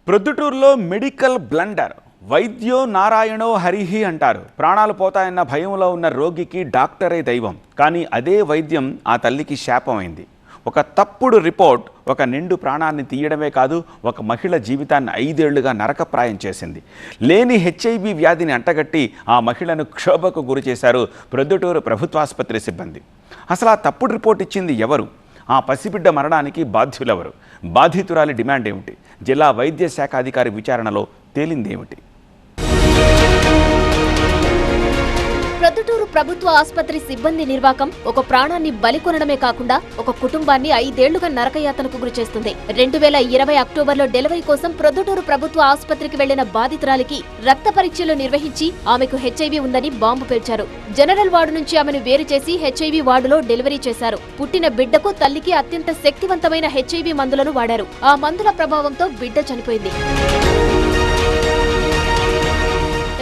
ప్రొద్దుటూరులో medical blunder. వైద్యో నారాయణో హరిహి అంటారు. ప్రాణాలు పోతాయన్న భయంలో ఉన్న రోగికి డాక్టరే దైవం. కానీ అదే వైద్యం ఆ తల్లికి శాపమైంది. ఒక తప్పుడు రిపోర్ట్ ఒక నిండు ప్రాణాన్ని తీయడమే కాదు, ఒక మహిళ జీవితాన్ని 5 ఏళ్లుగా నరకప్రాయం చేసింది. లేని HIV వ్యాధిని అంటగట్టి ఆ మహిళను క్షోభకు గురి చేశారు ప్రొద్దుటూరు ప్రభుత్వాసుపత్రి సిబ్బంది. అసలు ఆ తప్పుడు రిపోర్ట్ ఇచ్చింది ఎవరు? ఆ పసిబిడ్డ మరణానికి బాధ్యులెవరు? బాధితురాలి డిమాండ్ ఏమిటి? జిల్లా వైద్య శాఖ అధికారి విచారణలో తేలిందేమిటి? ప్రొద్దుటూరు ప్రభుత్వ ఆసుపత్రి సిబ్బంది నిర్వాకం ఒక ప్రాణాన్ని బలికొనడమే కాకుండా ఒక కుటుంబాన్ని 5 ఏళ్లుగా నరకయాతనకు గురిచేస్తుంది. 2020 అక్టోబర్లో డెలివరీ కోసం ప్రొద్దుటూరు ప్రభుత్వ ఆసుపత్రికి వెళ్లిన బాధితురాలికి రక్త పరీక్షలు నిర్వహించి ఆమెకు HIV ఉందని బాంబు పేల్చారు. జనరల్ వార్డు నుంచి ఆమెను వేరు చేసి HIV వార్డులో డెలివరీ చేశారు. పుట్టిన బిడ్డకు తల్లికి అత్యంత శక్తివంతమైన HIV మందులను వాడారు. ఆ మందుల ప్రభావంతో బిడ్డ చనిపోయింది.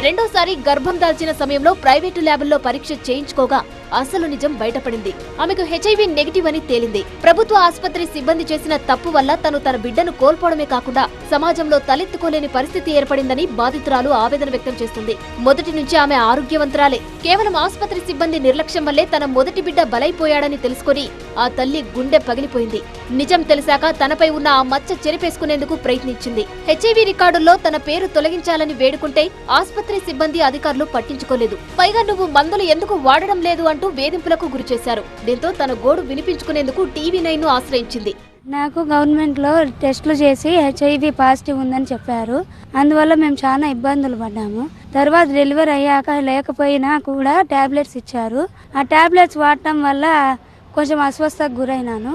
రెండోసారి గర్భం దాల్చిన సమయంలో ప్రైవేటు ల్యాబుల్లో పరీక్ష చేయించుకోగా అసలు నిజం బయటపడింది. ఆమెకు HIV నెగిటివ్ అని తేలింది. ప్రభుత్వ ఆసుపత్రి సిబ్బంది చేసిన తప్పు వల్ల తన బిడ్డను కోల్పోవడమే కాకుండా సమాజంలో తలెత్తుకోలేని పరిస్థితి ఏర్పడిందని బాధితురాలు ఆవేదన వ్యక్తం చేస్తుంది. మొదటి నుంచి ఆమె ఆరోగ్యవంతురాలే. కేవలం ఆసుపత్రి సిబ్బంది నిర్లక్ష్యం వల్లే తన మొదటి బిడ్డ బలైపోయాడని తెలుసుకుని ఆ తల్లి గుండె పగిలిపోయింది. నిజం తెలిసాక తనపై ఉన్న ఆ మచ్చ చెరిపేసుకునేందుకు ప్రయత్నించింది. HIV రికార్డుల్లో తన పేరు తొలగించాలని వేడుకుంటే ఆసుపత్రి సిబ్బంది అధికారులు పట్టించుకోలేదు. పైగా నువ్వు మందులు ఎందుకు వాడడం లేదు అంటూ వేధింపులకు గురిచేశారు. దీంతో తన గోడు వినిపించుకునేందుకు TV9 ను ఆశ్రయించింది. నాకు గవర్నమెంట్లో టెస్టులు చేసి HIV పాజిటివ్ ఉందని చెప్పారు. అందువల్ల మేము చాలా ఇబ్బందులు పడ్డాము. తర్వాత డెలివరీ అయ్యాక లేకపోయినా కూడా టాబ్లెట్స్ ఇచ్చారు. ఆ టాబ్లెట్స్ వాడటం వల్ల కొంచెం అస్వస్థతకు గురైనాను.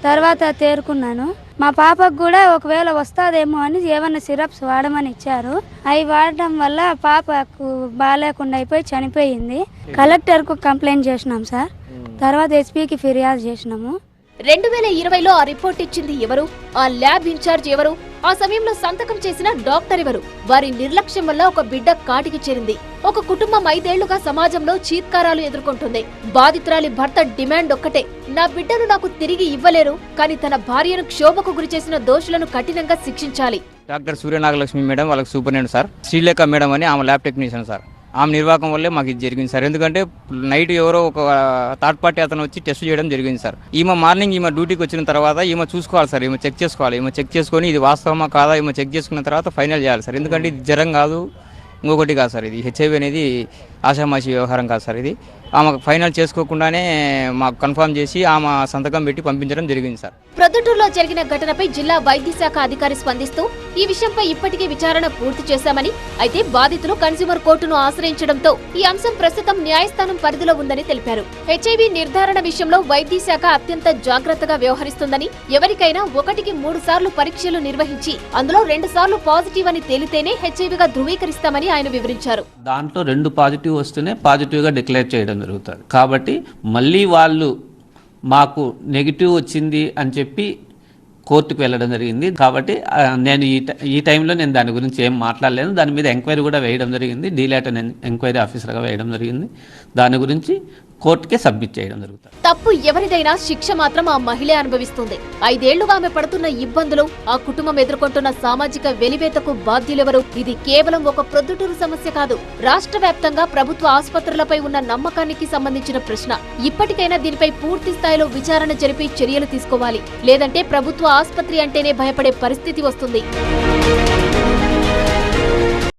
తర్వాత తేరుకున్నాను. మా పాపకు కూడా ఒకవేళ వస్తాదేమో అని ఏమన్నా సిరప్స్ వాడమని ఇచ్చారు. అవి వాడటం వల్ల పాపకు బాగాలేకుండా అయిపోయి చనిపోయింది. కలెక్టర్కు కంప్లైంట్ చేసినాం సార్. తర్వాత SPకి ఫిర్యాదు చేసినాము. 2020లో ఆ రిపోర్ట్ ఇచ్చింది ఎవరు? ఆ ల్యాబ్ ఇన్ఛార్జ్ ఎవరు? ఆ సమయంలో సంతకం చేసిన డాక్టర్ ఎవరు? వారి నిర్లక్ష్యం వల్ల ఒక బిడ్డ కాటికి చేరింది. ఒక కుటుంబం 5 ఏళ్లుగా సమాజంలో చీత్కారాలు ఎదుర్కొంటుంది. బాధితురాలి భర్త డిమాండ్ ఒక్కటే, నా బిడ్డను నాకు తిరిగి ఇవ్వలేరు, కానీ తన భార్యను క్షోభకు గురిచేసిన దోషులను కఠినంగా శిక్షించాలి. డాక్టర్ సూర్యనాగలక్ష్మి మేడం వాళ్ళకి సూపరింటెండెంట్ సార్. శ్రీలేఖ మేడం అని ఆమె ల్యాబ్ టెక్నీషియన్ సార్. ఆమె నిర్వాహకం వల్లే మాకు ఇది జరిగింది సార్. ఎందుకంటే నైట్ ఎవరో ఒక థర్డ్ పార్టీ అతను వచ్చి టెస్ట్ చేయడం జరిగింది సార్. ఈమె మార్నింగ్ ఈమె డ్యూటీకి వచ్చిన తర్వాత ఈమె చూసుకోవాలి సార్. ఈమె చెక్ చేసుకోవాలి. ఈమె చెక్ చేసుకొని ఇది వాస్తవమా కాదా ఈమె చెక్ చేసుకున్న తర్వాత ఫైనల్ చేయాలి సార్. ఎందుకంటే ఇది జ్వరం కాదు, ఇంకొకటి కాదు సార్. ఇది HIV అనేది ఆషామాషి వ్యవహారం కాదు సార్. ఇది ఆమె ఫైనల్ చేసుకోకుండానే మాకు కన్ఫర్మ్ చేసి ఆమె సంతకం పెట్టి పంపించడం జరిగింది సార్. ప్రొద్దుటూరులో జరిగిన ఘటనపై జిల్లా వైద్య శాఖ అధికారి స్పందిస్తూ ఈ విషయంపై ఇప్పటికే విచారణ పూర్తి చేశామని, అయితే బాధితులు కన్స్యూమర్ కోర్టును ఆశ్రయించడంతో ఈ అంశం ప్రస్తుతం న్యాయస్థానం పరిధిలో ఉందని తెలిపారు. HIV నిర్ధారణ విషయంలో వైద్య శాఖ అత్యంత జాగ్రత్తగా వ్యవహరిస్తుందని, ఎవరికైనా 1కి 3 సార్లు పరీక్షలు నిర్వహించి అందులో 2 సార్లు పాజిటివ్ అని తేలితేనే HIVగా ధృవీకరిస్తామని ఆయన వివరించారు. దాంట్లో 2 పాజిటివ్ వస్తేనే పాజిటివ్గా డిక్లేర్ చేయడం జరుగుతుంది. కాబట్టి మళ్ళీ వాళ్ళు మాకు నెగిటివ్ వచ్చింది అని చెప్పి కోర్టుకు వెళ్ళడం జరిగింది. కాబట్టి నేను ఈ టైంలో నేను దాని గురించి ఏం మాట్లాడలేను. దాని మీద ఎంక్వైరీ కూడా వేయడం జరిగింది. డీలేట్ ఎంక్వైరీ ఆఫీసర్గా వేయడం జరిగింది. దాని గురించి కోర్టుకే సబ్మిట్ చేయడం జరుగుతుంది. తప్పు ఎవరిదైనా శిక్ష మాత్రం ఆ మహిళే అనుభవిస్తుంది. 5 ఏళ్లుగా ఆమె పడుతున్న ఇబ్బందులు, ఆ కుటుంబం ఎదుర్కొంటున్న సామాజిక వెలివేతకు బాధ్యులెవరు? ఇది కేవలం ఒక ప్రొద్దుటూరు సమస్య కాదు. రాష్ట్ర వ్యాప్తంగా ప్రభుత్వ ఆసుపత్రులపై ఉన్న నమ్మకానికి సంబంధించిన ప్రశ్న. ఇప్పటికైనా దీనిపై పూర్తి స్థాయిలో విచారణ జరిపి చర్యలు తీసుకోవాలి. లేదంటే ప్రభుత్వ ఆసుపత్రి అంటేనే భయపడే పరిస్థితి వస్తుంది.